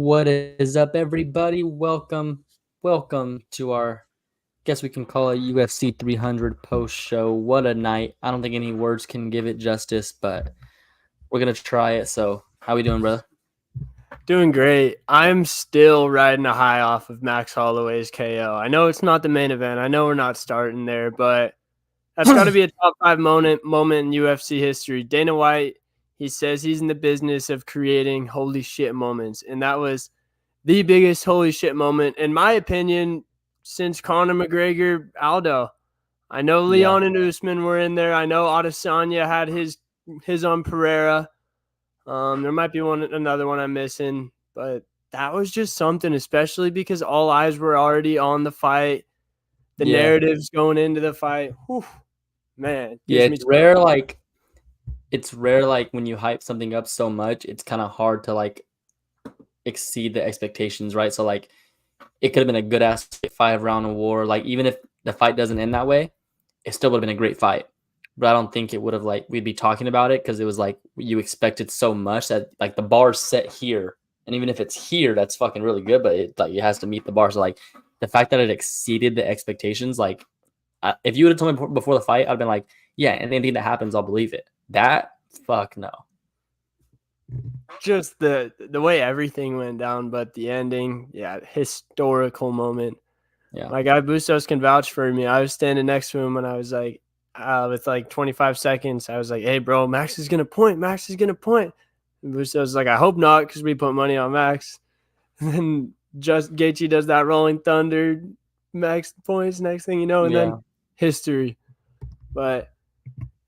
What is up, everybody? Welcome to our, guess we can call it UFC 300 post show. What a night. I don't think any words can give it justice, but we're going to try it. So, how we doing, brother? Doing great. I'm still riding a high off of Max Holloway's KO. I know it's not the main event. I know we're not starting there, but that's got to be a top 5 moment in UFC history. Dana White, he says he's in the business of creating holy shit moments, and that was the biggest holy shit moment, in my opinion, since Conor McGregor Aldo. I know Leon and Usman were in there. I know Adesanya had his on Pereira. There might be another one I'm missing, but that was just something, especially because all eyes were already on the fight. The narratives going into the fight. Whew, man. It's rare, like when you hype something up so much, it's kind of hard to like exceed the expectations, right? So like it could have been a good ass 5-round war. Like even if the fight doesn't end that way, it still would have been a great fight. But I don't think it would have we'd be talking about it because it was like you expected so much that like the bar's set here, and even if it's here, that's fucking really good. But it has to meet the bar. So like the fact that it exceeded the expectations, like if you would have told me before the fight, I'd have been like, yeah, and anything that happens, I'll believe it. That fuck no. Just the way everything went down, but the ending, historical moment. Yeah, my guy Bustos can vouch for me. I was standing next to him and I was like, with like 25 seconds, I was like, hey, bro, Max is going to point. And Bustos was like, I hope not, because we put money on Max. And then just Gaethje does that rolling thunder, Max points, next thing you know, and then history. But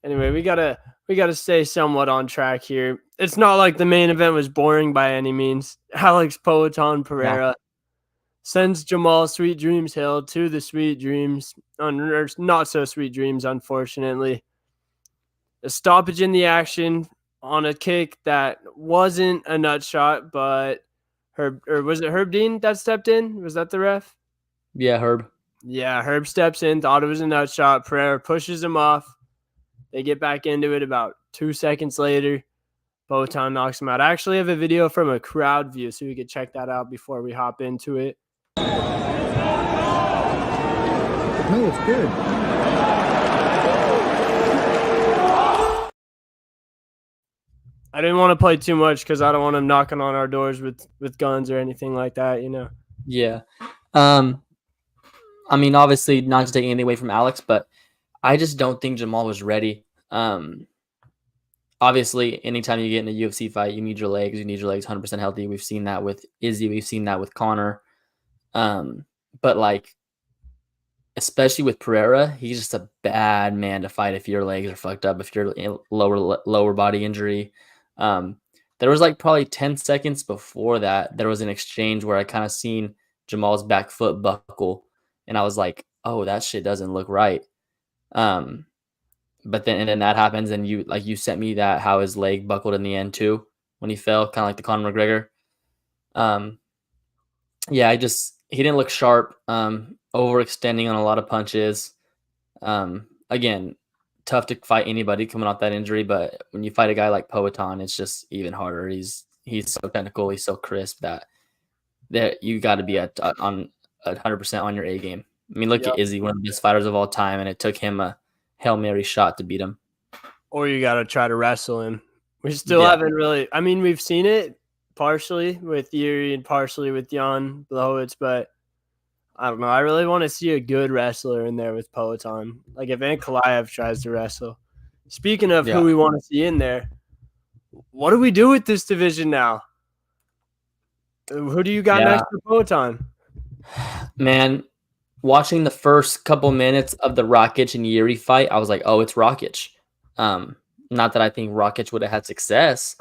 anyway, we gotta stay somewhat on track here. It's not like the main event was boring by any means. Alex Poatan Pereira sends Jamal Sweet Dreams Hill to the Sweet Dreams, or not so sweet dreams, unfortunately. A stoppage in the action on a kick that wasn't a nut shot, but was it Herb Dean that stepped in? Was that the ref? Yeah, Herb. Yeah, Herb steps in, thought it was a nut shot. Pereira pushes him off. They get back into it about 2 seconds later. Poatan knocks him out. I actually have a video from a crowd view, so we could check that out before we hop into it. No, it's good. I didn't want to play too much because I don't want him knocking on our doors with guns or anything like that, you know? Yeah. I mean, obviously not to take anything away from Alex, but I just don't think Jamal was ready. Obviously, anytime you get in a UFC fight, you need your legs. You need your legs 100% healthy. We've seen that with Izzy. We've seen that with Conor. But like, especially with Pereira, he's just a bad man to fight if your legs are fucked up, if you're in lower body injury. There was like probably 10 seconds before that, there was an exchange where I kind of seen Jamal's back foot buckle, and I was like, oh, that shit doesn't look right. But then that happens, and you sent me that how his leg buckled in the end too when he fell, kind of like the Conor McGregor. Yeah, he didn't look sharp. Overextending on a lot of punches. Again, tough to fight anybody coming off that injury, but when you fight a guy like Poatan, it's just even harder. He's so technical, he's so crisp that you got to be on 100% on your A game. I mean, look at Izzy, one of the best fighters of all time, and it took him a Hail Mary shot to beat him. Or you got to try to wrestle him. We still haven't really. I mean, we've seen it partially with Yuri and partially with Jan Blachowicz, but I don't know. I really want to see a good wrestler in there with Poatan. Like if Ankalaev tries to wrestle. Speaking of who we want to see in there, what do we do with this division now? Who do you got next for Poatan? Man, watching the first couple minutes of the Rakic and Yuri fight, I was like, oh, it's Rakic. Not that I think Rakic would have had success,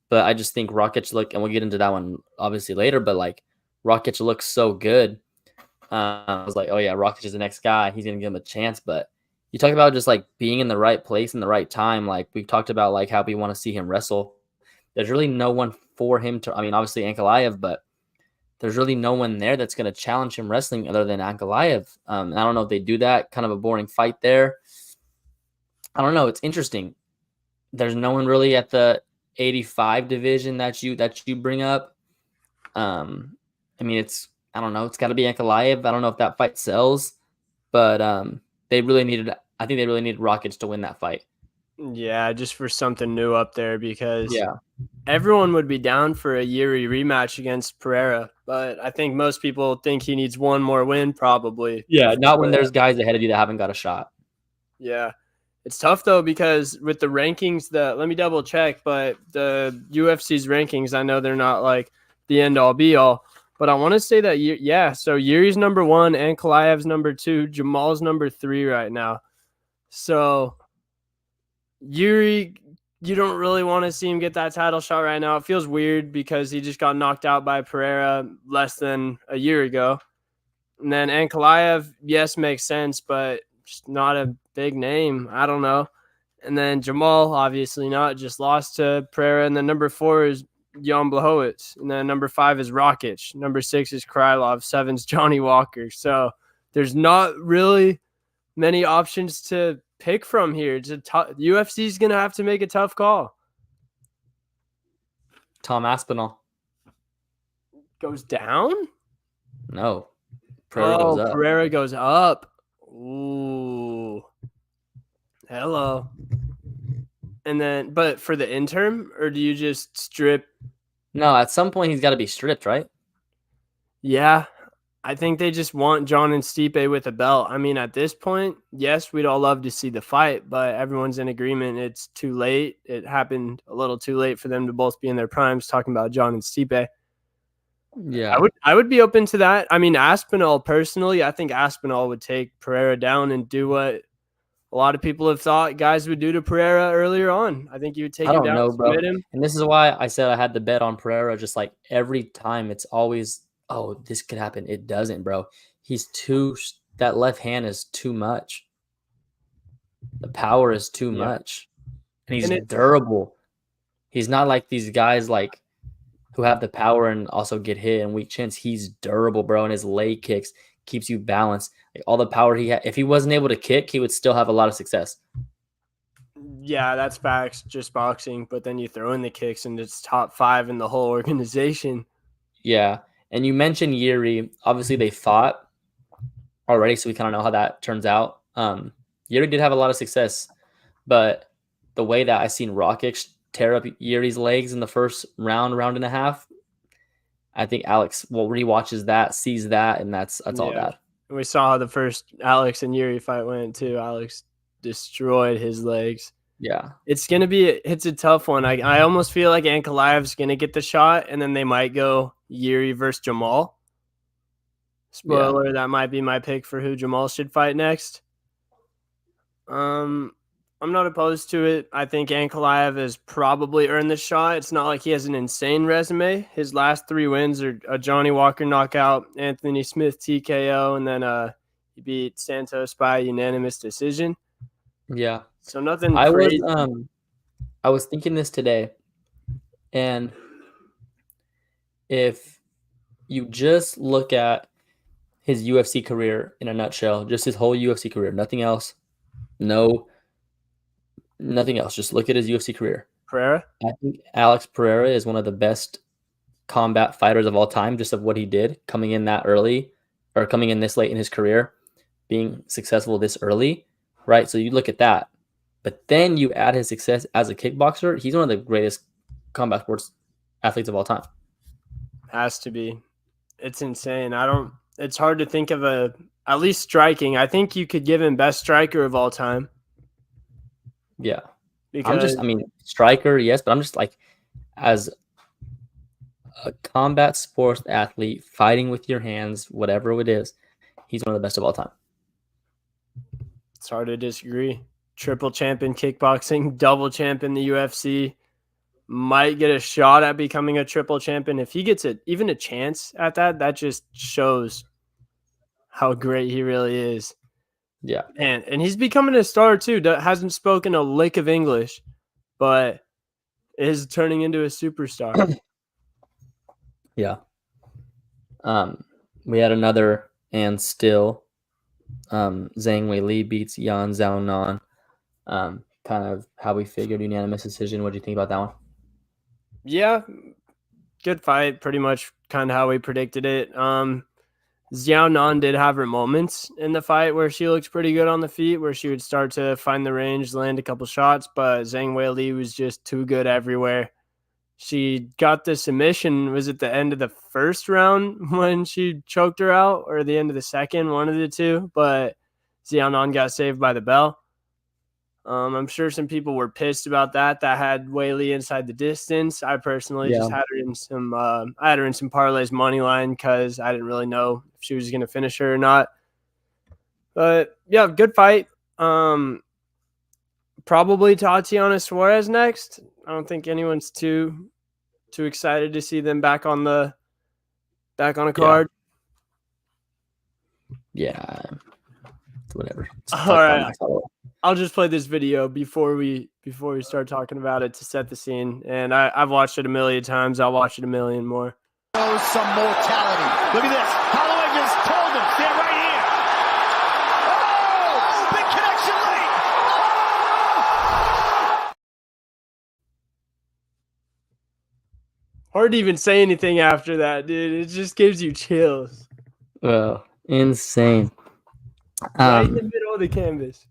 but I just think Rakic and we'll get into that one obviously later, but like Rakic looks so good. I was like, oh yeah, Rakic is the next guy. He's going to give him a chance. But you talk about just like being in the right place in the right time. Like we've talked about like how we want to see him wrestle. There's really no one for him to, I mean, obviously Ankalaev, but there's really no one there that's going to challenge him wrestling other than Ankalaev. I don't know if they do that. Kind of a boring fight there. I don't know. It's interesting. There's no one really at the 85 division that you bring up. I mean, I don't know. It's got to be Ankalaev. I don't know if that fight sells, but they really needed. I think they really needed Rockets to win that fight. Yeah, just for something new up there because Yeah, everyone would be down for a Yuri rematch against Pereira, but I think most people think he needs one more win probably. yeah. before Not when that. there's guys ahead of you that haven't got a shot. Yeah. It's tough though because with the rankings, let me double check, but the UFC's rankings, I know they're not like the end all be all, but I want to say that so Yuri's number 1, Ankalaev's number 2, Jamal's number 3 right now. So Yuri, you don't really want to see him get that title shot right now. It feels weird because he just got knocked out by Pereira less than a year ago. And then Ankalaev, yes, makes sense, but just not a big name. I don't know. And then Jamal, obviously not, just lost to Pereira. And then number 4 is Jan Blachowicz. And then number 5 is Rakic. Number 6 is Krylov. 7's Johnny Walker. So there's not really many options to pick from here. It's UFC is going to have to make a tough call. Tom Aspinall. Goes down? No. Pereira goes up. Pereira goes up. Ooh. Hello. And then, but for the interim, or do you just strip? No, at some point he's got to be stripped, right? Yeah. I think they just want John and Stipe with a belt. I mean, at this point, yes, we'd all love to see the fight, but everyone's in agreement it's too late. It happened a little too late for them to both be in their primes, talking about John and Stipe. Yeah. I would be open to that. I mean, Aspinall, personally, I think Aspinall would take Pereira down and do what a lot of people have thought guys would do to Pereira earlier on. I think you would take I him don't down, know, bro. submit him. And this is why I said I had the bet on Pereira. Just like every time, it's always, oh, this could happen. It doesn't, bro. That left hand is too much. The power is too much. And he's durable. He's not like these guys like who have the power and also get hit and weak chins. He's durable, bro. And his leg kicks keeps you balanced. Like all the power he had. If he wasn't able to kick, he would still have a lot of success. Yeah, that's facts, just boxing. But then you throw in the kicks and it's top 5 in the whole organization. Yeah. And you mentioned Yuri. Obviously, they fought already, so we kind of know how that turns out. Yuri did have a lot of success, but the way that I seen Rakic tear up Yuri's legs in the first round and a half, I think Alex rewatches that, sees that, and that's all bad. And we saw how the first Alex and Yuri fight went too. Alex destroyed his legs. Yeah. It's a tough one. I almost feel like Ankalaev's gonna get the shot, and then they might go Yuri versus Jamal. Spoiler, that might be my pick for who Jamal should fight next. I'm not opposed to it. I think Ankalaev has probably earned the shot. It's not like he has an insane resume. His last 3 wins are a Johnny Walker knockout, Anthony Smith TKO, and then he beat Santos by unanimous decision. Yeah. So nothing crazy. I was thinking this today, and if you just look at his UFC career in a nutshell, just his whole UFC career, nothing else, nothing else. Just look at his UFC career. Pereira? I think Alex Pereira is one of the best combat fighters of all time, just of what he did coming in that early or coming in this late in his career, being successful this early, right? So you look at that. But then you add his success as a kickboxer. He's one of the greatest combat sports athletes of all time. Has to be. It's insane. It's hard to think of at least striking. I think you could give him best striker of all time. Yeah. Because striker, yes, but I'm just like, as a combat sports athlete, fighting with your hands, whatever it is, he's one of the best of all time. It's hard to disagree. Triple champ in kickboxing, double champ in the UFC, might get a shot at becoming a triple champion. If he gets even a chance at that just shows how great he really is. Yeah. And he's becoming a star too. Hasn't spoken a lick of English, but is turning into a superstar. Yeah. We had another and still Zhang Wei Li beats Yan Zhao Nan. Kind of how we figured, unanimous decision. What do you think about that one? Yeah, good fight. Pretty much kind of how we predicted it. Xiao Nan did have her moments in the fight where she looked pretty good on the feet, where she would start to find the range, land a couple shots, but Zhang Weili was just too good everywhere. She got the submission, was at the end of the first round when she choked her out, or the end of the second, one of the two, but Xiao Nan got saved by the bell. I'm sure some people were pissed about that had Weili inside the distance. I personally just had her in some parlays money line because I didn't really know if she was going to finish her or not. But yeah, good fight. Probably Tatiana Suarez next. I don't think anyone's too excited to see them back on a card. Yeah. Whatever. All right. I'll just play this video before we start talking about it to set the scene. And I've watched it a million times. I'll watch it a million more. Shows some mortality. Look at this. Holloway just told him. Stand right here. Oh! Big connection late. Oh! Hard to even say anything after that, dude. It just gives you chills. Well, insane. Right in the middle of the canvas.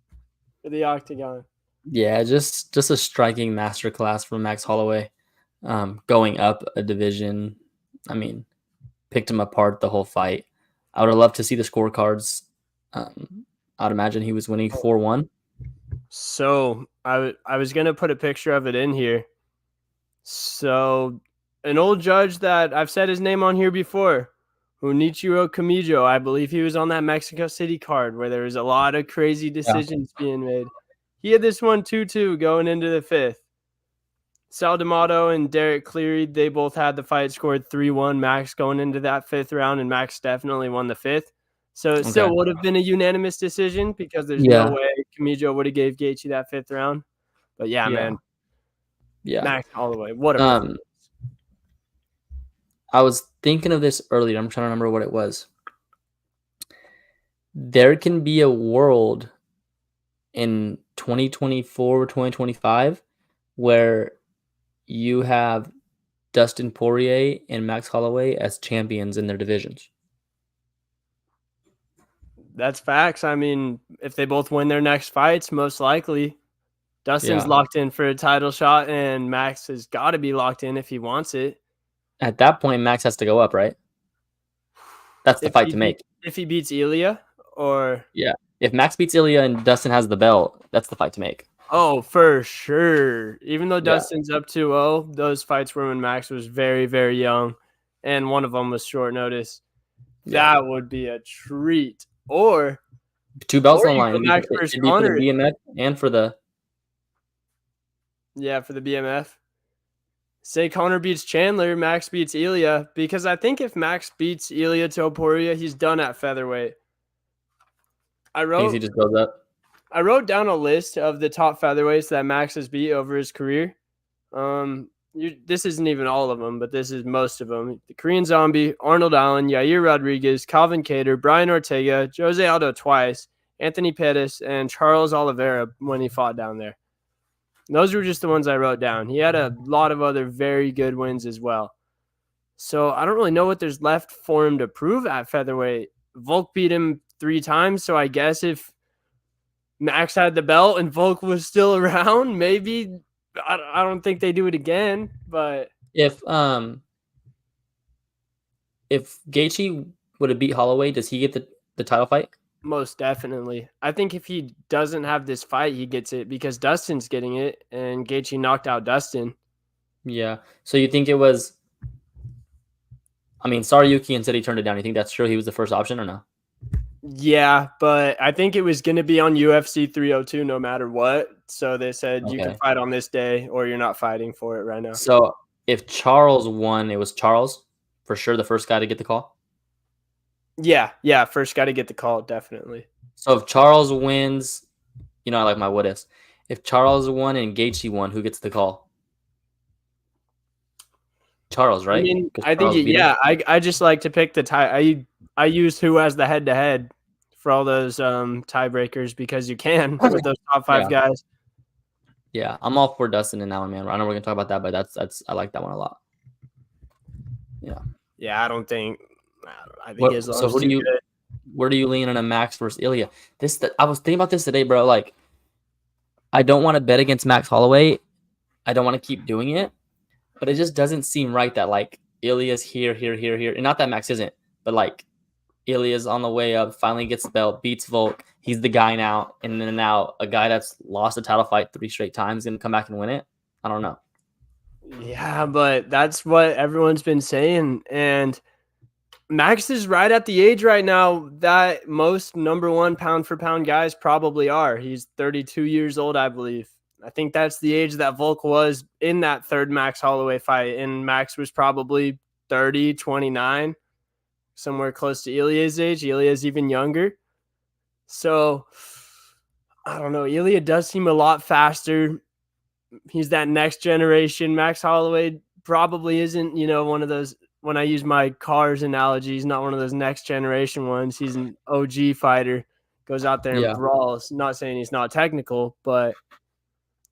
For the octagon. Yeah, just a striking masterclass from Max Holloway. Going up a division. I mean, picked him apart the whole fight. I would have loved to see the scorecards. I'd imagine he was winning 4-1. So I was gonna put a picture of it in here. So an old judge that I've said his name on here before, Junichiro Kamijo, I believe he was on that Mexico City card where there was a lot of crazy decisions being made. He had this one 2-2 going into the fifth. Sal D'Amato and Derek Cleary, they both had the fight scored 3-1. Max going into that fifth round, and Max definitely won the fifth. So it still would have been a unanimous decision because there's no way Kamijo would have gave Gaethje that fifth round. But man. Yeah. Max Holloway, what a performance. I was thinking of this earlier. I'm trying to remember what it was. There can be a world in 2024 or 2025 where you have Dustin Poirier and Max Holloway as champions in their divisions. That's facts. I mean, if they both win their next fights, most likely Dustin's locked in for a title shot, and Max has got to be locked in if he wants it. At that point, Max has to go up, right? That's the fight to make. If he beats Ilya, or if Max beats Ilya and Dustin has the belt, that's the fight to make. Oh, for sure. Even though Dustin's up 2-0, those fights were when Max was very, very young, and one of them was short notice. That would be a treat. Or 2 belts on the line. Max versus Conor. For the BMF and for the for the BMF. Say Conor beats Chandler, Max beats Ilya, because I think if Max beats Ilya Topuria, he's done at featherweight. he just goes up. I wrote down a list of the top featherweights that Max has beat over his career. This isn't even all of them, but this is most of them. The Korean Zombie, Arnold Allen, Yair Rodriguez, Calvin Kattar, Brian Ortega, Jose Aldo twice, Anthony Pettis, and Charles Oliveira when he fought down there. Those were just the ones I wrote down. He had a lot of other very good wins as well. So I don't really know what there's left for him to prove at featherweight. Volk beat him 3 times, so I guess if Max had the belt and Volk was still around, maybe I don't think they do it again. But if Gaethje would have beat Holloway, does he get the title fight? Most definitely. I think if he doesn't have this fight, he gets it because Dustin's getting it, and Gaethje knocked out Dustin. Yeah. So you think it was? I mean, Saruyuki and said he turned it down. You think that's true? He was the first option or no? Yeah, but I think it was going to be on UFC 302 no matter what. So they said you can fight on this day or you're not fighting for it right now. So if Charles won, it was Charles for sure the first guy to get the call? Yeah, first guy to get the call, definitely. So if Charles wins, I like my what ifs. If Charles won and Gaethje won, who gets the call? Charles, right? I mean, I think I just like to pick the tie. I use who has the head-to-head for all those tiebreakers because you can with those top 5 guys. Yeah, I'm all for Dustin and that one, man. I know we're gonna talk about that, but that's I like that one a lot. Yeah, I think Islam. So where do you lean on a Max versus Ilya? I was thinking about this today, bro. Like, I don't want to bet against Max Holloway. I don't want to keep doing it, but it just doesn't seem right that like Ilya's here, and not that Max isn't, but like Ilya's on the way up, finally gets the belt, beats Volk. He's the guy now, and then now a guy that's lost a title fight 3 straight times is gonna come back and win it. I don't know. Yeah, but that's what everyone's been saying, and Max is right at the age right now that most number one pound for pound guys probably are. He's 32 years old, I believe. I think that's the age that Volk was in that third Max Holloway fight. And Max was probably 30, 29, somewhere close to Ilya's age. Ilya's even younger. So, I don't know. Ilya does seem a lot faster. He's that next generation. Max Holloway probably isn't, one of those. When I use my cars analogy, he's not one of those next generation ones. He's an OG fighter, goes out there and brawls. Not saying he's not technical, but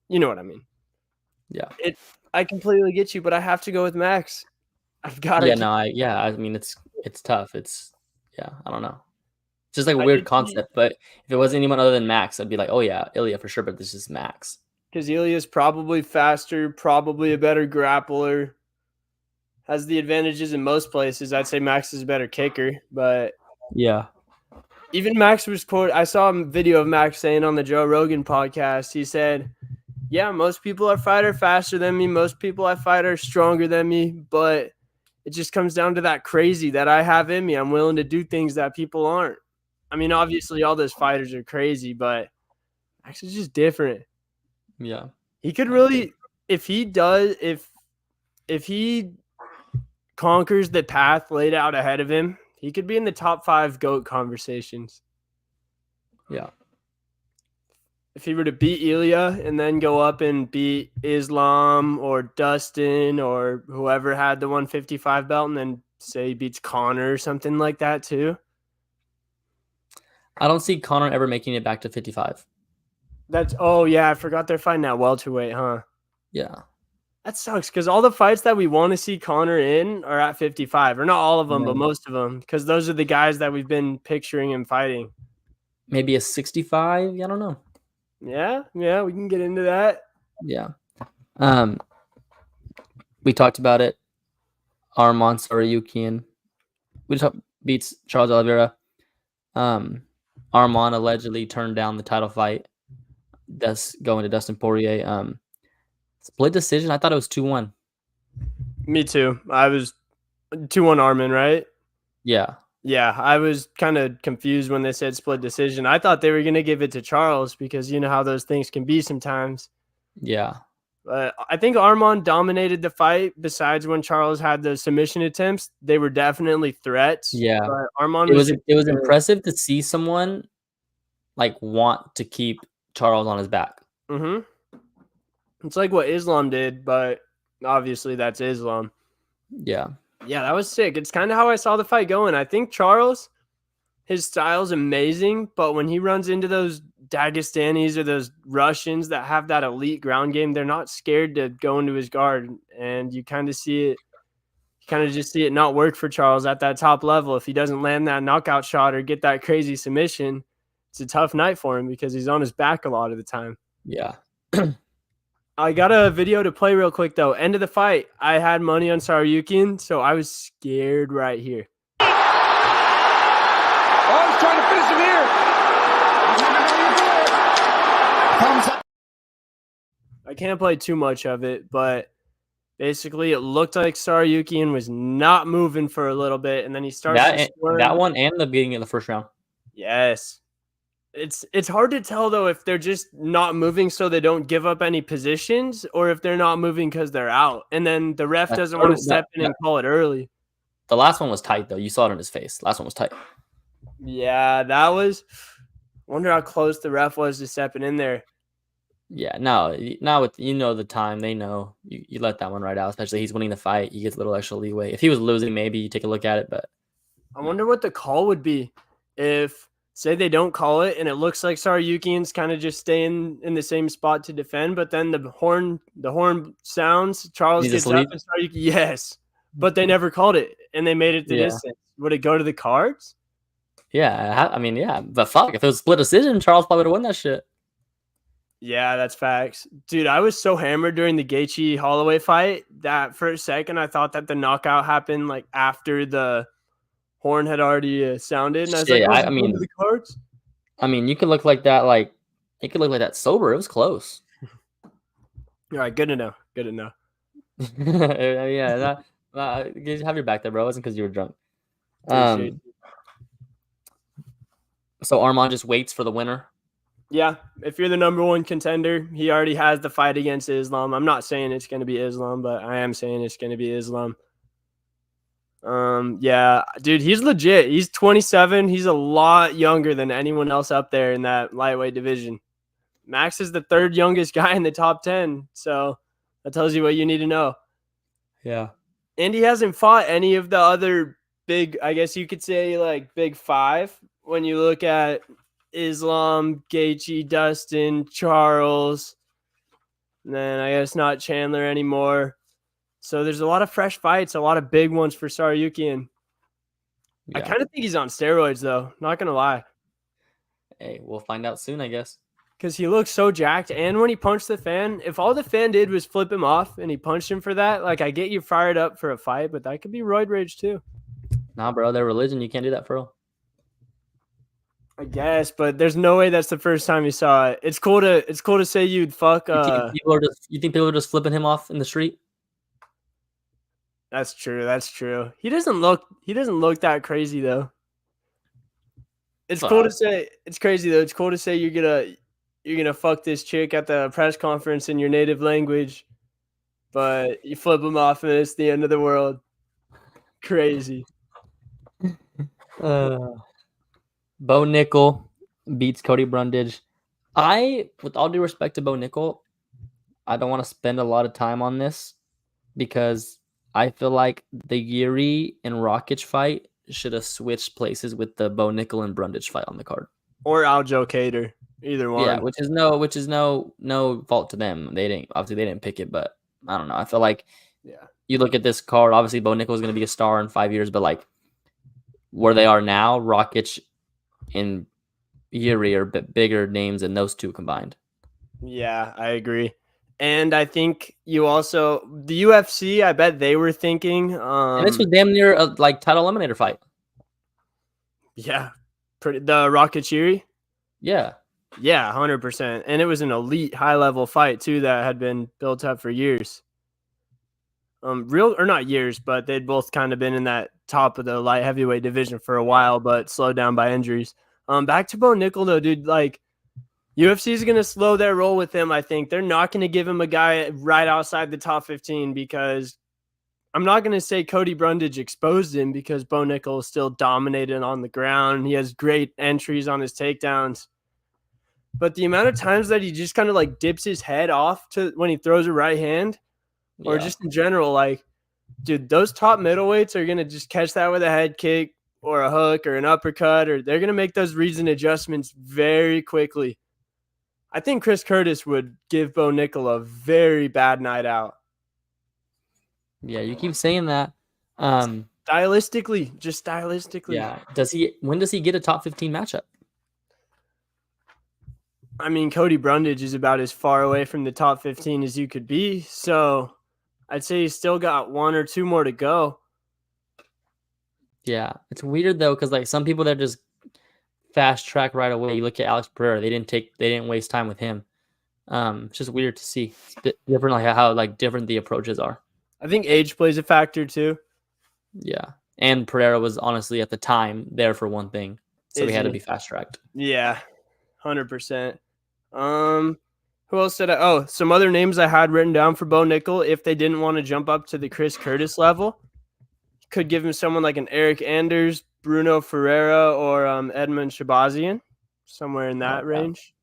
you know what I mean. Yeah. I completely get you, but I have to go with Max. I've got to. I mean, it's tough. I don't know. It's just like a weird concept, but if it was anyone other than Max, I'd be like, oh yeah, Ilya for sure, but this is Max. Because Ilya's probably faster, probably a better grappler. Has the advantages in most places. I'd say Max is a better kicker, but yeah. Even Max was quoted. I saw a video of Max saying on the Joe Rogan podcast, he said, yeah, most people I fight are faster than me. Most people I fight are stronger than me, but it just comes down to that crazy that I have in me. I'm willing to do things that people aren't. I mean, obviously all those fighters are crazy, but Max is just different. Yeah. He could really, if he conquers the path laid out ahead of him, he could be in the top 5 GOAT conversations. Yeah. If he were to beat Ilya and then go up and beat Islam or Dustin or whoever had the 155 belt and then say he beats Conor or something like that too. I don't see Conor ever making it back to 55. I forgot they're fighting at welterweight, huh? Yeah. That sucks because all the fights that we want to see Conor in are at 55. Or not all of them, but most of them. Because those are the guys that we've been picturing him fighting. Maybe a 65? I don't know. Yeah, we can get into that. Yeah. We talked about it. Arman Tsarukyan. Beats Charles Oliveira. Arman allegedly turned down the title fight. That's going to Dustin Poirier. Split decision. I thought it was 2-1. Me too. I was 2-1 Arman, right? Yeah. Yeah, I was kind of confused when they said split decision. I thought they were going to give it to Charles because you know how those things can be sometimes. Yeah. But I think Arman dominated the fight. Besides when Charles had the submission attempts, they were definitely threats. Yeah. But Arman it was impressive to see someone like want to keep Charles on his back. Mm-hmm. It's like what Islam did, but obviously that's Islam. Yeah. Yeah, that was sick. It's kind of how I saw the fight going. I think Charles, his style's amazing, but when he runs into those Dagestanis or those Russians that have that elite ground game, they're not scared to go into his guard. And you kind of see it. You kind of just see it not work for Charles at that top level. If he doesn't land that knockout shot or get that crazy submission, it's a tough night for him because he's on his back a lot of the time. Yeah. I got a video to play real quick, though. End of the fight, I had money on Tsarukyan, so I was scared right here. Oh, he's trying to finish him here. I can't play too much of it, but basically it looked like Tsarukyan was not moving for a little bit, and then he started that one and the beginning of the first round. Yes. It's hard to tell, though, if they're just not moving so they don't give up any positions or if they're not moving because they're out. And then the ref doesn't want to step in and call it early. The last one was tight, though. You saw it on his face. Last one was tight. Yeah, that was – I wonder how close the ref was to stepping in there. Yeah, now with the time, they know. You let that one right out, especially he's winning the fight. He gets a little extra leeway. If he was losing, maybe you take a look at it. But I wonder what the call would be if – say they don't call it, and it looks like Tsarukyan's kind of just staying in the same spot to defend, but then the horn sounds. Charles gets up and Tsarukyan. Yes. but they never called it, and they made it the Yeah. distance. Would it go to the cards? Yeah, I mean, yeah, but fuck, if it was split decision, Charles probably would have won that shit. Yeah, that's facts. Dude, I was so hammered during the Gaethje Holloway fight that for a second I thought that the knockout happened like after the horn had already sounded, and I was like, Shit, "Oh, is I it going to mean, the cards?" you could look like that, you could look like that sober. It was close. All right, good to know. Good to know. Yeah, you have your back there, bro. It wasn't because you were drunk. Appreciate it. So Armand just waits for the winner. Yeah, if you're the number one contender, he already has the fight against Islam. I'm not saying it's going to be Islam, but I am saying it's going to be Islam. Yeah, dude, he's legit. He's 27. He's a lot younger than anyone else up there in that lightweight division. Max is the third youngest guy in the top 10. So that tells you what you need to know. Yeah. And he hasn't fought any of the other big, I guess you could say, like big five. When you look at Islam, Gaethje, Dustin, Charles, and then I guess not Chandler anymore. So there's a lot of fresh fights, a lot of big ones for Saryukian. Yeah. I kind of think he's on steroids, though. Not going to lie. Hey, we'll find out soon, I guess. Because he looks so jacked. And when he punched the fan, if all the fan did was flip him off and he punched him for that, like I get you fired up for a fight, but that could be roid rage too. Nah, bro, their religion. You can't do that for real. I guess, but there's no way that's the first time you saw it. It's cool to say you'd fuck. You think people are just flipping him off in the street? That's true. That's true. He doesn't look that crazy though. It's cool to say. It's crazy though. It's cool to say you're gonna fuck this chick at the press conference in your native language, but you flip him off and it's the end of the world. Crazy. Bo Nickel beats Cody Brundage. With all due respect to Bo Nickel, I don't want to spend a lot of time on this because I feel like the Yuri and Rakic fight should have switched places with the Bo Nickel and Brundage fight on the card. Or Aljo Cater, either one. Yeah, which is no fault to them. They didn't pick it, but I don't know. I feel like you look at this card. Obviously, Bo Nickel is going to be a star in 5 years, but like where they are now, Rakic and Yuri are bigger names than those two combined. Yeah, I agree. And I think the UFC, I bet they were thinking. And this was damn near a title eliminator fight. Yeah, the Rakic Yuri. Yeah. Yeah, 100%. And it was an elite high level fight too that had been built up for years. Real or not years, but they'd both kind of been in that top of the light heavyweight division for a while, but slowed down by injuries. Back to Bo Nickel though, dude. Like UFC is gonna slow their roll with him. I think they're not gonna give him a guy right outside the top 15 because I'm not gonna say Cody Brundage exposed him because Bo Nickel is still dominated on the ground. He has great entries on his takedowns. But the amount of times that he just kind of like dips his head off to when he throws a right hand, or just in general, like, dude, those top middleweights are going to just catch that with a head kick or a hook or an uppercut, or they're going to make those reads and adjustments very quickly. I think Chris Curtis would give Bo Nickel a very bad night out. Yeah, you keep saying that. Stylistically. Yeah. When does he get a top 15 matchup? I mean, Cody Brundage is about as far away from the top 15 as you could be. So I'd say he's still got one or two more to go. Yeah. It's weird though, because like some people that just fast track right away. You look at Alex Pereira, they didn't waste time with him. It's just weird to see. It's a bit different, like how different the approaches are. I think age plays a factor too. Yeah. And Pereira was honestly at the time there for one thing. So he had to be fast tracked. Yeah. 100%. Who else did some other names I had written down for Bo Nickel if they didn't want to jump up to the Chris Curtis level. Could give him someone like an Eric Anders, Bruno Ferreira, or Edmund Shabazian, somewhere in that range.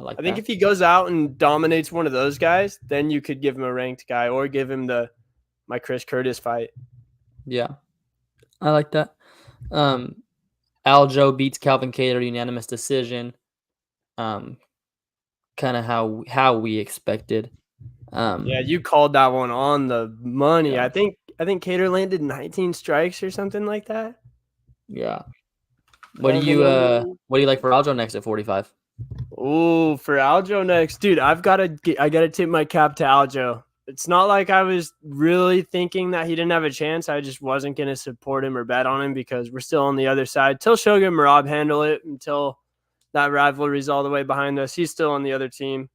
I think if he goes out and dominates one of those guys, then you could give him a ranked guy or give him my Chris Curtis fight. Yeah, I like that. Aljo beats Calvin Kattar, unanimous decision. Kind of how we expected. Yeah, you called that one on the money. Yeah. I think Cater landed 19 strikes or something like that. Yeah. What do you like for Aljo next at 45? Oh, for Aljo next, dude, I gotta tip my cap to Aljo. It's not like I was really thinking that he didn't have a chance. I just wasn't gonna support him or bet on him because we're still on the other side. Till Shogun and Marab handle it, until that rivalry's all the way behind us, he's still on the other team.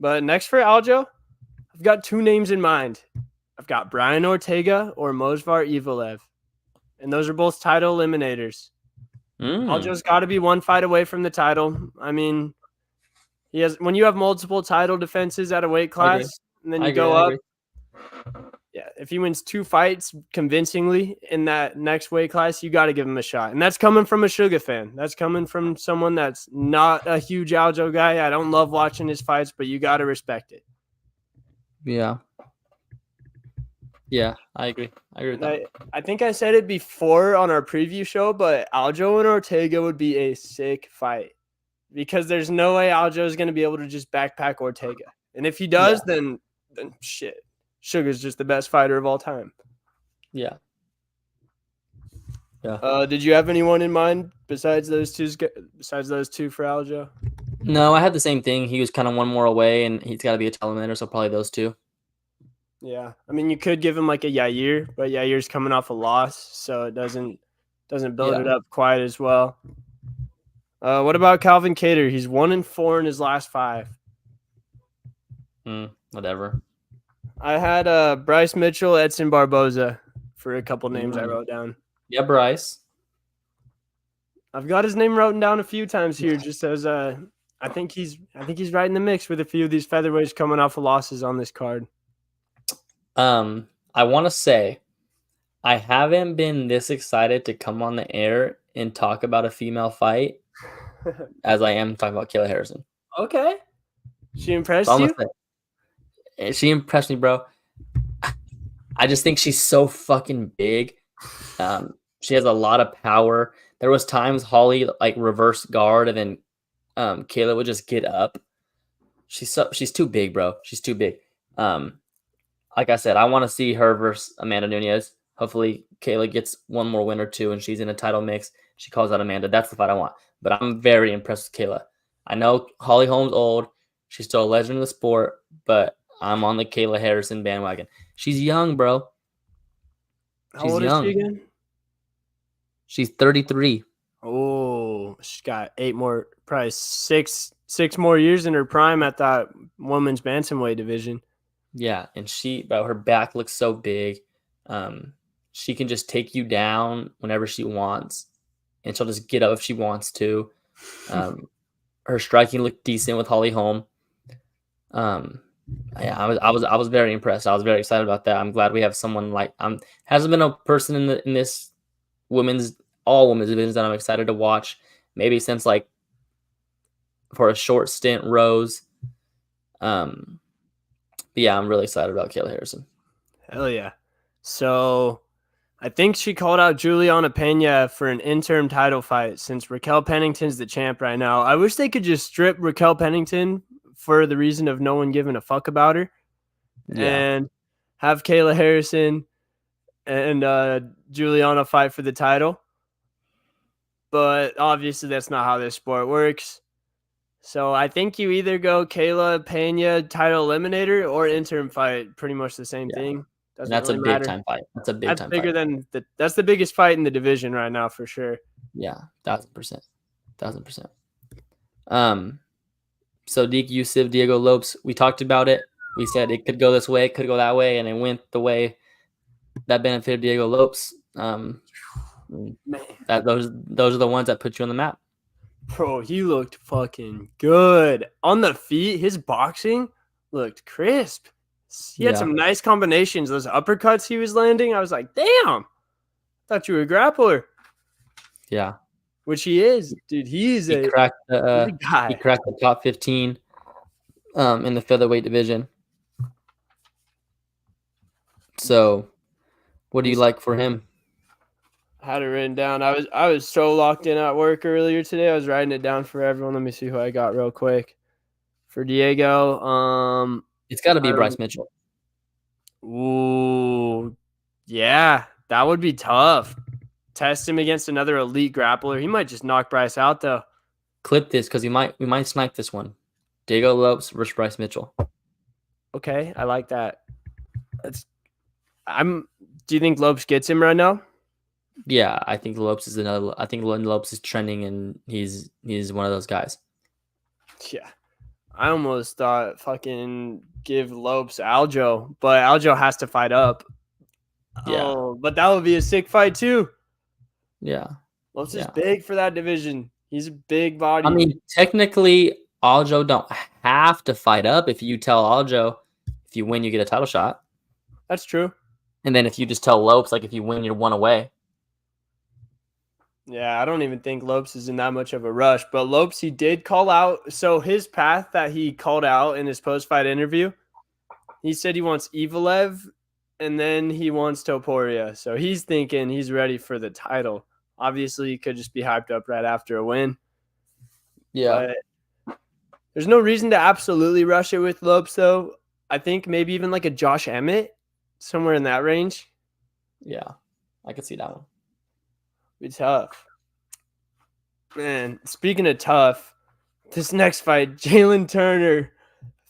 But next for Aljo, I've got 2 names in mind. I've got Brian Ortega or Mozvar Evelev, and those are both title eliminators. Aljo's got to be 1 fight away from the title. I mean, when you have multiple title defenses at a weight class, and then you go up, yeah, if he wins 2 fights convincingly in that next weight class, you got to give him a shot. And that's coming from a Suga fan. That's coming from someone that's not a huge Aljo guy. I don't love watching his fights, but you got to respect it. Yeah. Yeah, I agree. I agree with that. I think I said it before on our preview show, but Aljo and Ortega would be a sick fight because there's no way Aljo is going to be able to just backpack Ortega. And if he does, then shit. Sugar's just the best fighter of all time. Yeah. Yeah. Did you have anyone in mind besides those two for Aljo? No, I had the same thing. He was kind of 1 more away, and he's got to be a title winner, so probably those 2. Yeah, I mean, you could give him like a Yair, but Yair's coming off a loss, so it doesn't build it up quite as well. What about Calvin Kattar? He's 1-4 in his last 5. Whatever. I had Bryce Mitchell, Edson Barboza for a couple names I wrote down. Yeah, Bryce. I've got his name written down a few times here, just as I think he's right in the mix with a few of these featherweights coming off of losses on this card. I want to say I haven't been this excited to come on the air and talk about a female fight as I am talking about Kayla Harrison. Okay. She impressed you? She impressed me, bro. I just think she's so fucking big. She has a lot of power. There was times Holly like reverse guard and then Kayla would just get up. She's too big, bro. She's too big. Like I said, I want to see her versus Amanda Nunes. Hopefully, Kayla gets 1 more win or 2, and she's in a title mix. She calls out Amanda. That's the fight I want. But I'm very impressed with Kayla. I know Holly Holm's old. She's still a legend in the sport, but I'm on the Kayla Harrison bandwagon. She's young, bro. How old is she again? She's 33. Oh, she's got 8 more, probably 6 more years in her prime at that women's bantamweight division. Yeah, and her back looks so big. She can just take you down whenever she wants, and she'll just get up if she wants to. Her striking looked decent with Holly Holm. Yeah, I was very impressed. I was very excited about that. I'm glad we have someone like hasn't been a person in this all women's divisions that I'm excited to watch. Maybe since like for a short stint, Rose. But yeah, I'm really excited about Kayla Harrison. Hell yeah. So I think she called out Juliana Pena for an interim title fight since Raquel Pennington's the champ right now. I wish they could just strip Raquel Pennington for the reason of no one giving a fuck about her and have Kayla Harrison and Juliana fight for the title. But obviously that's not how this sport works. So I think you either go Kayla Pena title eliminator or interim fight, pretty much the same thing. That's really a big time fight. That's a big time bigger fight. That's the biggest fight in the division right now for sure. Yeah, 1000%. 1000%. So Deke Yusuf, Diego Lopes, we talked about it. We said it could go this way, it could go that way, and it went the way that benefited Diego Lopes. Those are the ones that put you on the map. Bro, he looked fucking good. On the feet, his boxing looked crisp. He had some nice combinations. Those uppercuts he was landing, I was like, damn. Thought you were a grappler. Yeah. Which he is. Dude, he cracked the top 15 in the featherweight division. So, what do you like for him? I had it written down. I was so locked in at work earlier today. I was writing it down for everyone. Let me see who I got real quick. For Diego, it's got to be Bryce Mitchell. Ooh, yeah, that would be tough. Test him against another elite grappler. He might just knock Bryce out though. Clip this because we might snipe this one. Diego Lopes versus Bryce Mitchell. Okay, I like that. Do you think Lopes gets him right now? Yeah, I think Lopes is another. I think Lopes is trending, and he's one of those guys. Yeah. I almost thought fucking give Lopes Aljo, but Aljo has to fight up. Yeah. Oh, but that would be a sick fight too. Yeah. Lopes is big for that division. He's a big body. I mean, technically, Aljo don't have to fight up. If you tell Aljo, if you win, you get a title shot. That's true. And then if you just tell Lopes, like if you win, you're one away. Yeah, I don't even think Lopes is in that much of a rush. But Lopes, he did call out. So his path that he called out in his post-fight interview, he said he wants Evelev and then he wants Topuria. So he's thinking he's ready for the title. Obviously, he could just be hyped up right after a win. Yeah. But there's no reason to absolutely rush it with Lopes, though. I think maybe even like a Josh Emmett, somewhere in that range. Yeah, I could see that one. Be tough. Man, speaking of tough, this next fight, Jalen Turner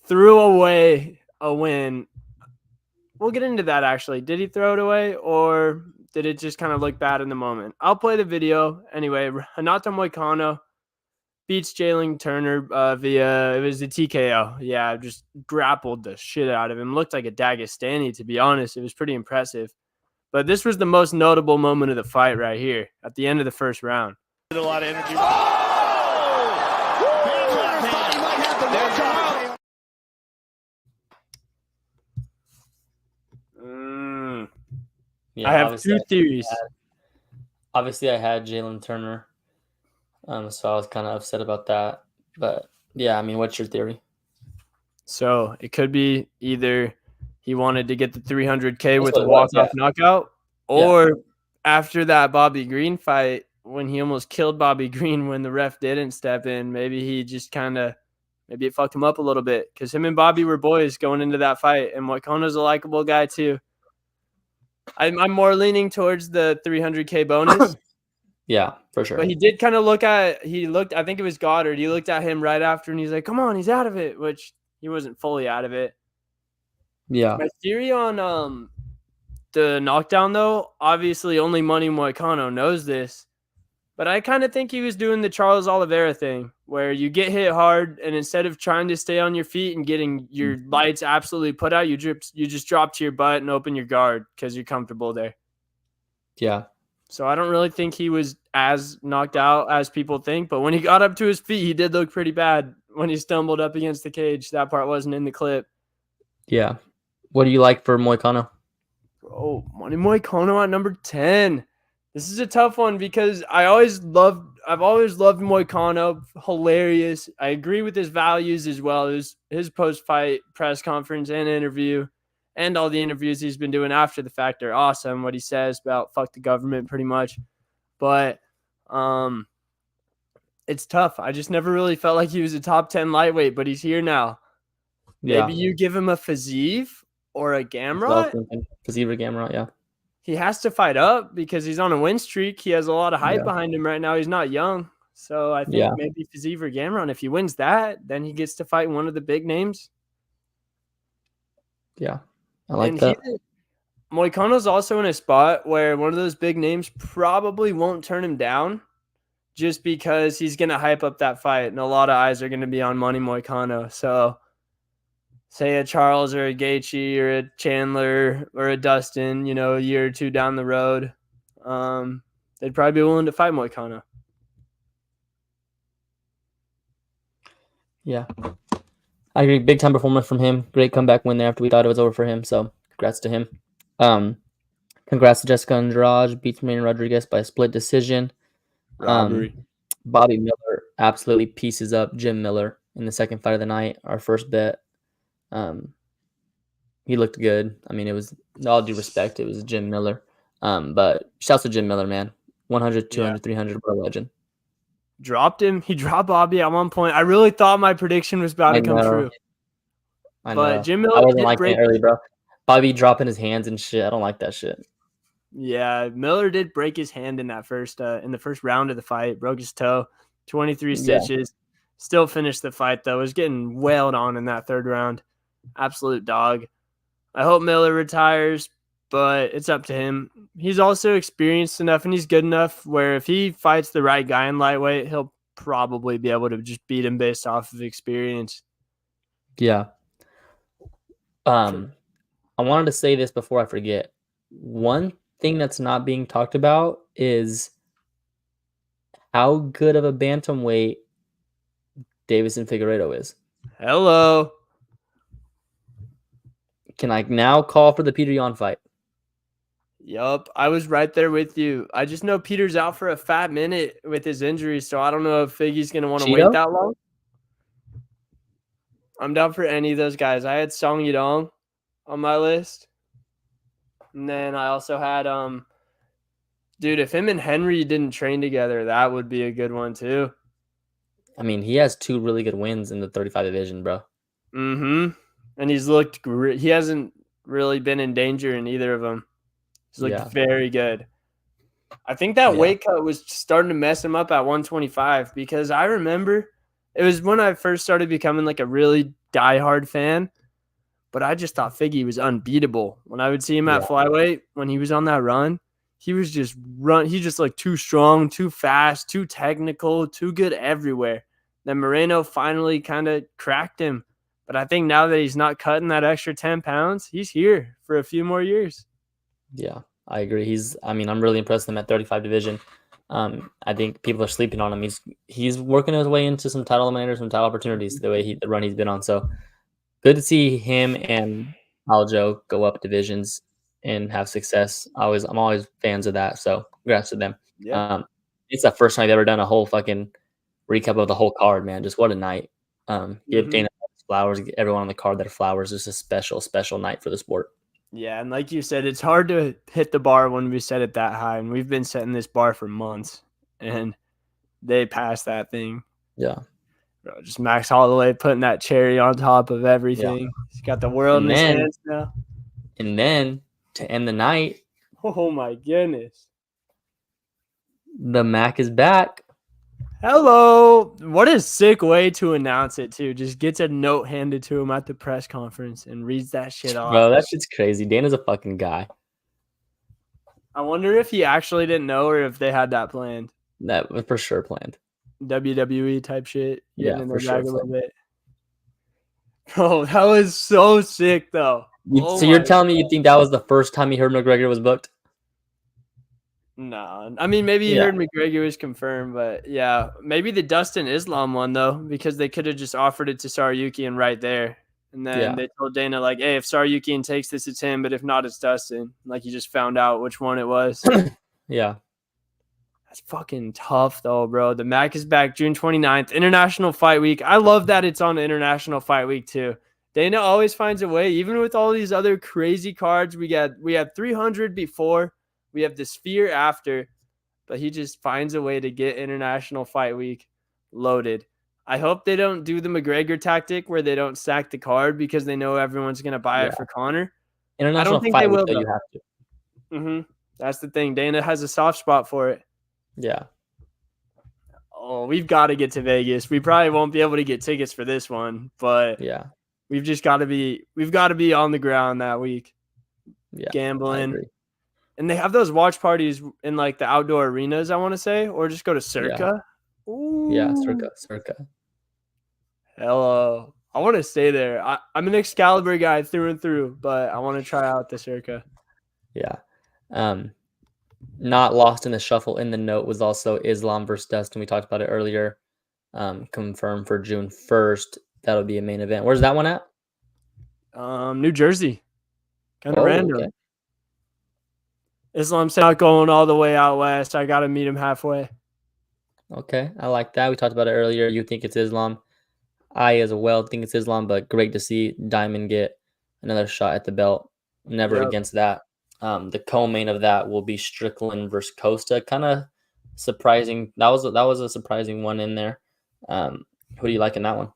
threw away a win. We'll get into that, actually. Did he throw it away, or did it just kind of look bad in the moment? I'll play the video. Anyway, Renato Moicano beats Jalen Turner it was a TKO. Yeah, just grappled the shit out of him. Looked like a Dagestani, to be honest. It was pretty impressive. But this was the most notable moment of the fight right here at the end of the first round. A lot of energy. Yeah, I have two theories. Obviously, I had Jalen Turner, so I was kind of upset about that. But yeah, I mean, what's your theory? So it could be either he wanted to get the 300K with a walk-off knockout, or after that Bobby Green fight, when he almost killed Bobby Green when the ref didn't step in, maybe he just maybe it fucked him up a little bit because him and Bobby were boys going into that fight, and Moicano's a likable guy too. I'm more leaning towards the 300K bonus. Yeah, for sure. But he did kind of I think it was Goddard. He looked at him right after and he's like, come on, he's out of it, which he wasn't fully out of it. Yeah. My theory on the knockdown, though, obviously only Money Moicano knows this, but I kind of think he was doing the Charles Oliveira thing where you get hit hard and instead of trying to stay on your feet and getting your lights absolutely put out, you just drop to your butt and open your guard because you're comfortable there. Yeah. So I don't really think he was as knocked out as people think, but when he got up to his feet, he did look pretty bad when he stumbled up against the cage. That part wasn't in the clip. Yeah. What do you like for Moicano? Oh, Money Moicano at number 10. This is a tough one because I've always loved Moicano. Hilarious. I agree with his values as well. His post-fight press conference and interview and all the interviews he's been doing after the fact are awesome. What he says about fuck the government pretty much. But it's tough. I just never really felt like he was a top 10 lightweight, but he's here now. Yeah. Maybe you give him a Fiziev or a Gamrot. Fiziev or Gamrot, yeah. He has to fight up because he's on a win streak. He has a lot of hype behind him right now. He's not young. So I think maybe Fiziev or Gamrot. If he wins that, then he gets to fight one of the big names. Yeah, I like that. Moicano's also in a spot where one of those big names probably won't turn him down just because he's going to hype up that fight. And a lot of eyes are going to be on Money Moicano. So say a Charles or a Gaethje or a Chandler or a Dustin, a year or two down the road, they'd probably be willing to fight Moicano. Yeah. I agree. Big time performance from him. Great comeback win there after we thought it was over for him. So congrats to him. Congrats to Jessica Andrade. Beats Marina Rodriguez by a split decision. Robbery. Bobby Miller absolutely pieces up Jim Miller in the second fight of the night. Our first bet. He looked good. I mean, it was, all due respect, it was Jim Miller. But shouts to Jim Miller, man. 100, 200, 300, bro, legend. Dropped him. He dropped Bobby at one point. I really thought my prediction was about to come true. I know. But Jim Miller I wasn't like it early, bro. Bobby dropping his hands and shit. I don't like that shit. Yeah, Miller did break his hand in the first round of the fight. Broke his toe, 23 Yeah. stitches. Still finished the fight though. Was getting wailed on in that third round. Absolute dog. I hope Miller retires, but it's up to him. He's also experienced enough and he's good enough where if he fights the right guy in lightweight, he'll probably be able to just beat him based off of experience. Yeah. I wanted to say this before I forget. One thing that's not being talked about is how good of a bantamweight Davison Figueiredo is. Hello. Can I now call for the Peter Yan fight? Yup, I was right there with you. I just know Peter's out for a fat minute with his injury, so I don't know if Figgy's going to want to wait that long. I'm down for any of those guys. I had Song Yadong on my list. And then I also had dude, if him and Henry didn't train together, that would be a good one too. I mean, he has 2 really good wins in the 35 division, bro. Mm-hmm. And he's looked great. He hasn't really been in danger in either of them. He's looked very good. I think that weight cut was starting to mess him up at 125 because I remember it was when I first started becoming like a really diehard fan, but I just thought Figgy was unbeatable. When I would see him at flyweight, when he was on that run, he just looked too strong, too fast, too technical, too good everywhere. Then Moreno finally kind of cracked him. But I think now that he's not cutting that extra 10 pounds, he's here for a few more years. Yeah, I agree. I'm really impressed with him at 35 division. I think people are sleeping on him. He's working his way into some title eliminators, some title opportunities, the run he's been on. So good to see him and Aljo go up divisions and have success. I'm always fans of that. So congrats to them. Yeah. It's the first time they've ever done a whole fucking recap of the whole card, man. Just what a night. Give Dana flowers, give everyone on the card their flowers. It's a special, special night for the sport. Yeah, and like you said, it's hard to hit the bar when we set it that high, and we've been setting this bar for months, and they passed that thing. Yeah. Bro, just Max Holloway putting that cherry on top of everything. Yeah. He's got the world in his hands now. And then to end the night, oh my goodness, the Mac is back. Hello. What a sick way to announce it, too. Just gets a note handed to him at the press conference and reads that shit off. Bro, that shit's crazy. Dana's a fucking guy. I wonder if he actually didn't know or if they had that planned. That was for sure planned. WWE type shit. Yeah, for sure. A little bit. Bro, that was so sick, though. So you're telling me you think that was the first time you heard McGregor was booked? No, I mean, maybe you heard McGregor was confirmed, but yeah, maybe the Dustin Islam one though, because they could have just offered it to Saryukian right there, and then they told Dana like, "Hey, if Saryukian takes this, it's him, but if not, it's Dustin." Like you just found out which one it was. Yeah, that's fucking tough though, bro. The Mac is back June 29th, International Fight Week. I love that it's on International Fight Week too. Dana always finds a way, even with all these other crazy cards. We had 300 before. We have the Sphere after, but he just finds a way to get International Fight Week loaded. I hope they don't do the McGregor tactic where they don't stack the card because they know everyone's going to buy it for Connor. International I don't think Fight they will. Week, though, you have to. That's the thing. Dana has a soft spot for it. Yeah. Oh, we've got to get to Vegas. We probably won't be able to get tickets for this one, but we've just got to be. We've got to be on the ground that week. Yeah, gambling. And they have those watch parties in like the outdoor arenas, I want to say, or just go to Circa. Yeah, Circa. Hello. I want to stay there. I'm an Excalibur guy through and through, but I want to try out the Circa. Yeah. Not lost in the shuffle in the note was also Islam versus Dustin. We talked about it earlier. Confirmed for June 1st. That'll be a main event. Where's that one at? New Jersey. Kind of random. Okay. Islam's not going all the way out west. I got to meet him halfway. Okay, I like that. We talked about it earlier. You think it's Islam. I as well think it's Islam, but great to see Diamond get another shot at the belt. Never against that. The co-main of that will be Strickland versus Costa. Kind of surprising. That was a surprising one in there. Who do you like in that one?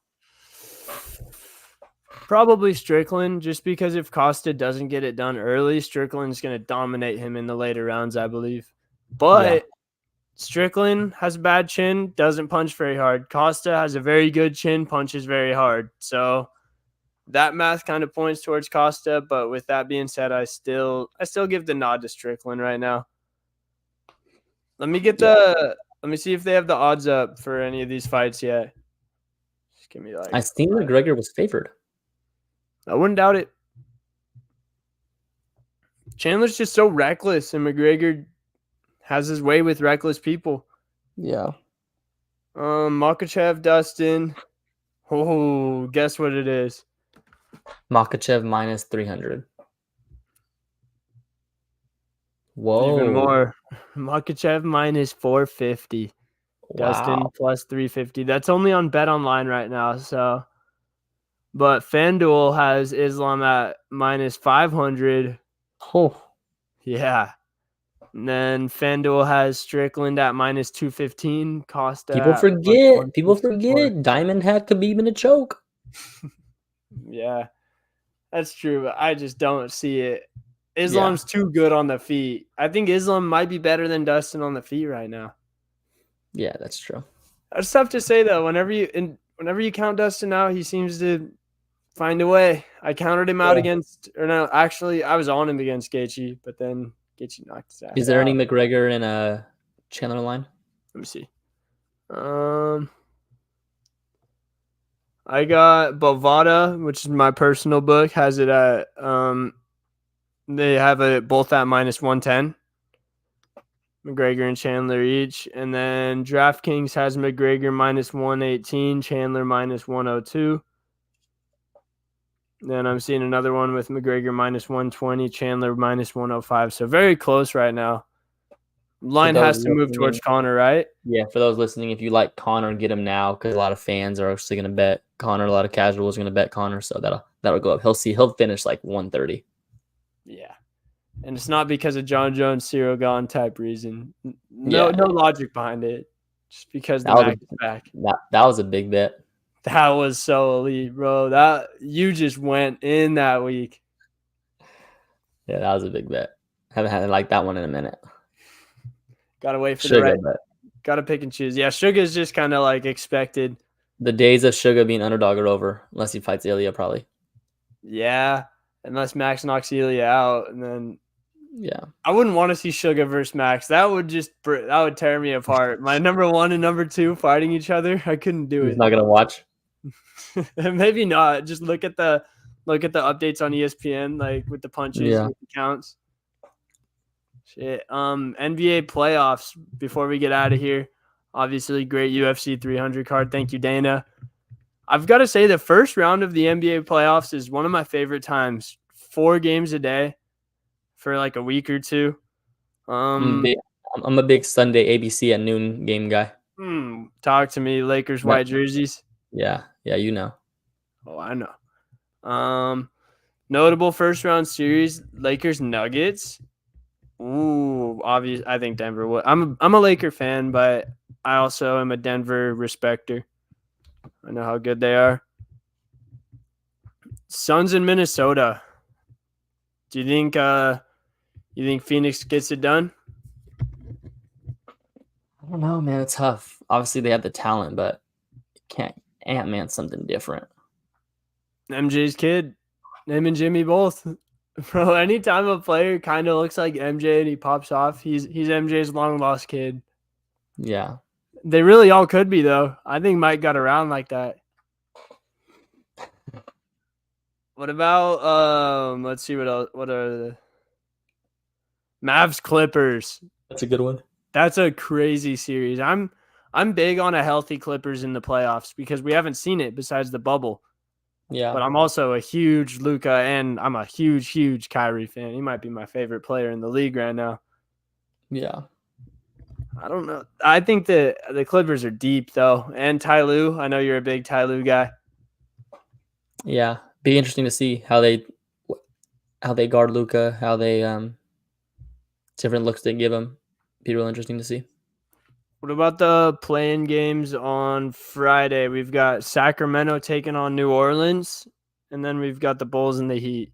Probably Strickland, just because if Costa doesn't get it done early, Strickland's going to dominate him in the later rounds, I believe. But Strickland has a bad chin, doesn't punch very hard. Costa has a very good chin, punches very hard. So that math kind of points towards Costa. But with that being said, I still give the nod to Strickland right now. Let me see if they have the odds up for any of these fights yet. Just give me I think McGregor was favored. I wouldn't doubt it. Chandler's just so reckless, and McGregor has his way with reckless people. Yeah. Makachev, Dustin. Oh, guess what it is? Makachev minus 300. Whoa. Even more. Makachev minus 450. Wow. Dustin plus 350. That's only on Bet Online right now. So, but FanDuel has Islam at minus 500. Oh. Yeah. And then FanDuel has Strickland at minus 215. Costa. People forget. Diamond had Khabib in a choke. Yeah, that's true. But I just don't see it. Islam's too good on the feet. I think Islam might be better than Dustin on the feet right now. Yeah, that's true. That's tough to say though. Whenever you count Dustin out, he seems to find a way. I counted him out actually, I was on him against Gaethje, but then Gaethje knocked his ass. Is there any McGregor in a Chandler line? Let me see. I got Bovada, which is my personal book, has it at they have it both at minus 110. McGregor and Chandler each. And then DraftKings has McGregor minus 118, Chandler minus 102. Then I'm seeing another one with McGregor minus 120, Chandler minus 105. So very close right now. Line has to move towards Conor, right? Yeah, for those listening, if you like Conor, get him now because a lot of fans are actually going to bet Conor. A lot of casuals are going to bet Conor, so that'll go up. He'll finish like 130. Yeah. And it's not because of John Jones, Cyril Gane type reason. No logic behind it. Just because the Mac is back. That was a big bet. That was so elite, bro. That you just went in that week. Yeah, that was a big bet. Haven't had like that one in a minute. Gotta wait for the right. Gotta pick and choose. Yeah, Sugar's just kind of like expected. The days of Sugar being underdog are over, unless he fights Ilya, probably. Yeah, unless Max knocks Ilya out, and then I wouldn't want to see Sugar versus Max. That would tear me apart. My number 1 and number 2 fighting each other. I couldn't do it. He's not gonna watch. Maybe not. Just look at the updates on ESPN, like with the punches, with the counts. Shit. NBA playoffs before we get out of here. Obviously, great UFC 300 card. Thank you, Dana. I've got to say the first round of the NBA playoffs is one of my favorite times. 4 games a day for like a week or two. I'm a big Sunday ABC at noon game guy. Talk to me. Lakers white jerseys. Yeah, you know. Oh, I know. Notable first round series: Lakers Nuggets. Ooh, obvious. I think Denver would. I'm a Laker fan, but I also am a Denver respecter. I know how good they are. Suns in Minnesota. Do you think Phoenix gets it done? I don't know, man. It's tough. Obviously, they have the talent, but can't Ant-Man's something different. MJ's kid. Him and Jimmy both. Bro, anytime a player kind of looks like MJ and he pops off, he's MJ's long-lost kid. Yeah. They really all could be, though. I think Mike got around like that. What about, let's see what else. What are the Mavs Clippers? That's a good one. That's a crazy series. I'm big on a healthy Clippers in the playoffs because we haven't seen it besides the bubble. Yeah. But I'm also a huge Luka and I'm a huge Kyrie fan. He might be my favorite player in the league right now. Yeah. I don't know. I think the Clippers are deep, though. And Ty Lue. I know you're a big Ty Lue guy. Yeah. Be interesting to see how they guard Luka, how they different looks they give him. Be real interesting to see. What about the play-in games on Friday? We've got Sacramento taking on New Orleans, and then we've got the Bulls and the Heat.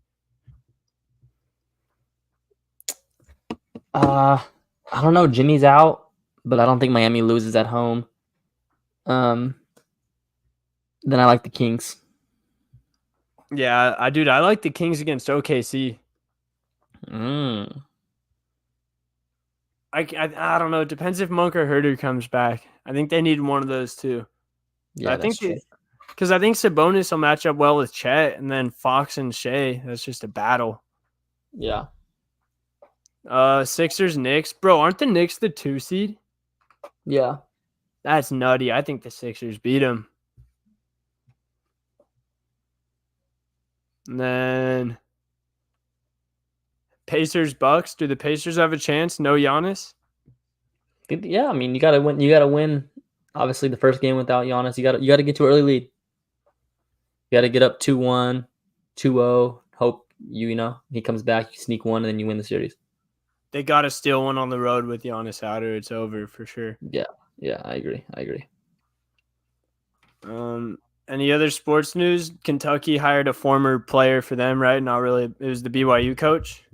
I don't know. Jimmy's out, but I don't think Miami loses at home. Then I like the Kings. Yeah, I like the Kings against OKC. I don't know. It depends if Monk or Herter comes back. I think they need one of those two. Yeah, that's true. Because I think Sabonis will match up well with Chet, and then Fox and Shea. That's just a battle. Yeah. Sixers, Knicks. Bro, aren't the Knicks the 2 seed? Yeah. That's nutty. I think the Sixers beat them. And then Pacers, Bucks. Do the Pacers have a chance? No Giannis? Yeah, I mean, you gotta win. You gotta win. Obviously, the first game without Giannis, you gotta get to an early lead. You gotta get up 2-1, 2-0. Hope he comes back. You sneak one, and then you win the series. They gotta steal one on the road with Giannis out, or it's over for sure. Yeah, I agree. Any other sports news? Kentucky hired a former player for them, right? Not really. It was the BYU coach.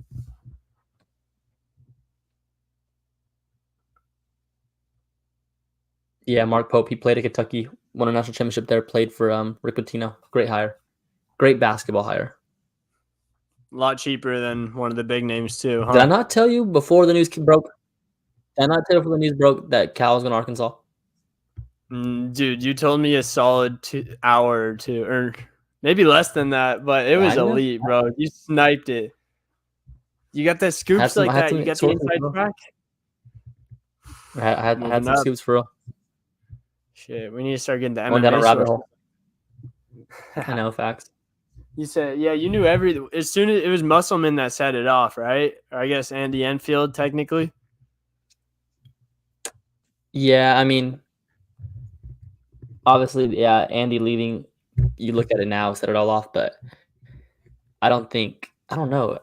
Yeah, Mark Pope. He played at Kentucky, won a national championship there. Played for Rick Pitino. Great hire. Great basketball hire. A lot cheaper than one of the big names too. Huh? Did I not tell you before the news broke? Did I not tell you before the news broke that Cal was going to Arkansas? Dude, you told me a solid hour or two, or maybe less than that, but it was elite, bro. You sniped it. You got the scoops like that. You got the inside track. I had some scoops for real. Shit, we need to start getting the MMA. Went down a rabbit hole. I know, facts. You said, yeah, you knew everything. As soon as it was Musselman that set it off, right? Or I guess Andy Enfield, technically. Yeah, I mean, obviously, yeah, Andy leaving, you look at it now, set it all off, but I don't know.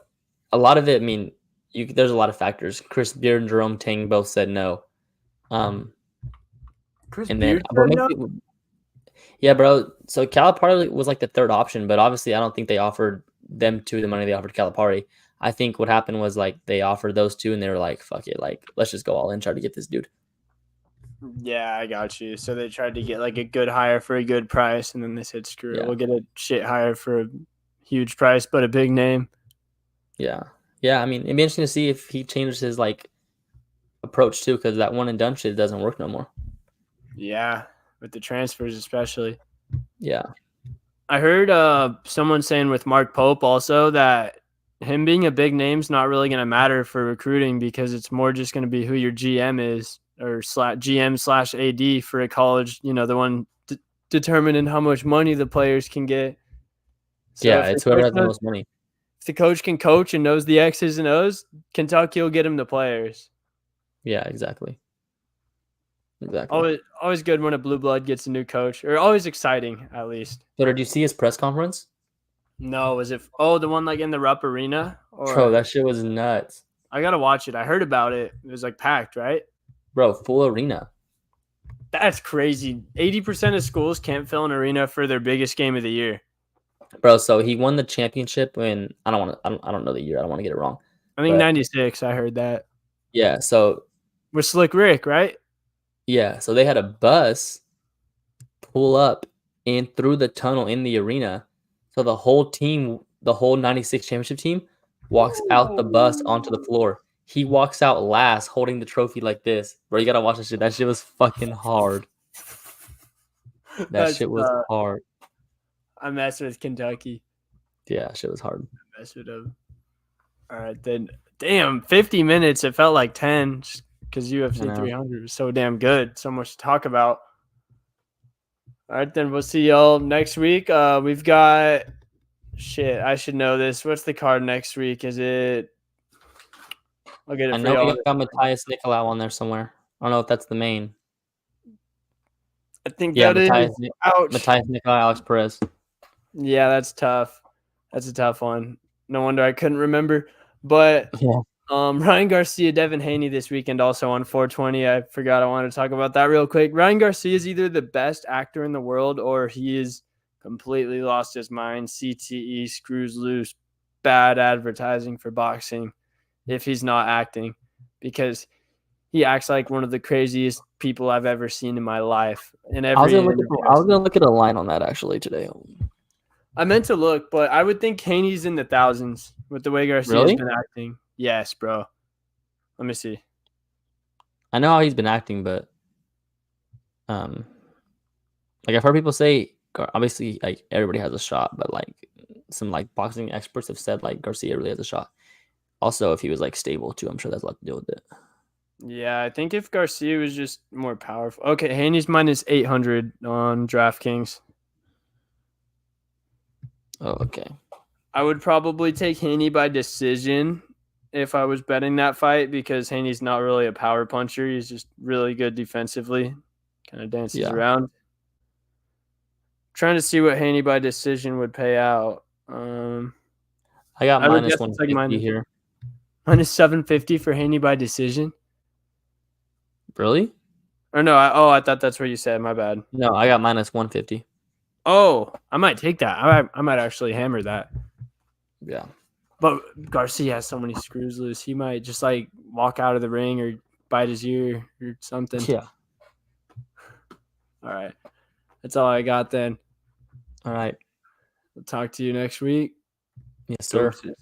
A lot of it, I mean, there's a lot of factors. Chris Beard and Jerome Tang both said no. Chris and Beard then, said no? Yeah, bro. So Calipari was like the third option, but obviously I don't think they offered them the money they offered Calipari. I think what happened was like they offered those two and they were like, fuck it, like let's just go all in, try to get this dude. Yeah, I got you. So they tried to get like a good hire for a good price, and then they said, screw it, we'll get a shit hire for a huge price, but a big name. Yeah. Yeah, I mean, it'd be interesting to see if he changes his like approach too, because that one and done shit doesn't work no more. Yeah, with the transfers especially. Yeah. I heard someone saying with Mark Pope also that him being a big name's not really going to matter for recruiting because it's more just going to be who your GM is or GM/AD for a college, the one determining how much money the players can get. So yeah, it's whoever has the most money. If the coach can coach and knows the X's and O's, Kentucky will get him the players. Yeah, exactly. Always good when a blue blood gets a new coach, or always exciting at least. So did you see his press conference? No, was it? Oh, the one like in the Rupp Arena? Bro, that shit was nuts. I gotta watch it. I heard about it. It was like packed, right? Bro, full arena. That's crazy. 80% of schools can't fill an arena for their biggest game of the year. Bro, so he won the championship in I don't know the year. I don't want to get it wrong. I think 96. I heard that. Yeah, so with Slick Rick, right? Yeah, so they had a bus pull up in through the tunnel in the arena. So the whole team, the whole 96 championship team walks out the bus onto the floor. He walks out last holding the trophy like this. Bro, you got to watch that shit. That shit was fucking hard. That shit was hard. I messed with Kentucky. Yeah, shit was hard. I messed with them. All right, then. Damn, 50 minutes. It felt like 10 just because UFC 300 was so damn good. So much to talk about. All right, then we'll see y'all next week. We've got shit. I should know this. What's the card next week? Is it? I'll get it. I know we got Matthias Nicolau on there somewhere. I don't know if that's the main. I think that Matthias, is. Ouch. Matthias Nicolau, Alex Perez. Yeah, that's tough. That's a tough one. No wonder I couldn't remember. But Ryan Garcia, Devin Haney this weekend also on 420. I forgot I wanted to talk about that real quick. Ryan Garcia is either the best actor in the world or he is completely lost his mind. CTE, screws loose, bad advertising for boxing if he's not acting, because he acts like one of the craziest people I've ever seen in my life. In I was every gonna look at a line on that actually today. I meant to look, but I would think Haney's in the thousands with the way Garcia's Really? been acting. Yes, bro. Let me see. I know how he's been acting, but like I've heard people say, obviously, like everybody has a shot, but like some like boxing experts have said like Garcia really has a shot. Also, if he was like stable too, I'm sure that's a lot to do with it. Yeah, I think if Garcia was just more powerful. Okay, Haney's minus 800 on DraftKings. Oh, okay. I would probably take Haney by decision if I was betting that fight, because Haney's not really a power puncher. He's just really good defensively. Kind of dances around. Trying to see what Haney by decision would pay out. I got minus 150 here. Minus 750 for Haney by decision. Really? Or no, I thought that's what you said. My bad. No, I got minus 150. Oh, I might take that. I might actually hammer that. Yeah. But Garcia has so many screws loose. He might just like walk out of the ring or bite his ear or something. Yeah. All right. That's all I got then. All right. I'll talk to you next week. Yes, sir. Deuces.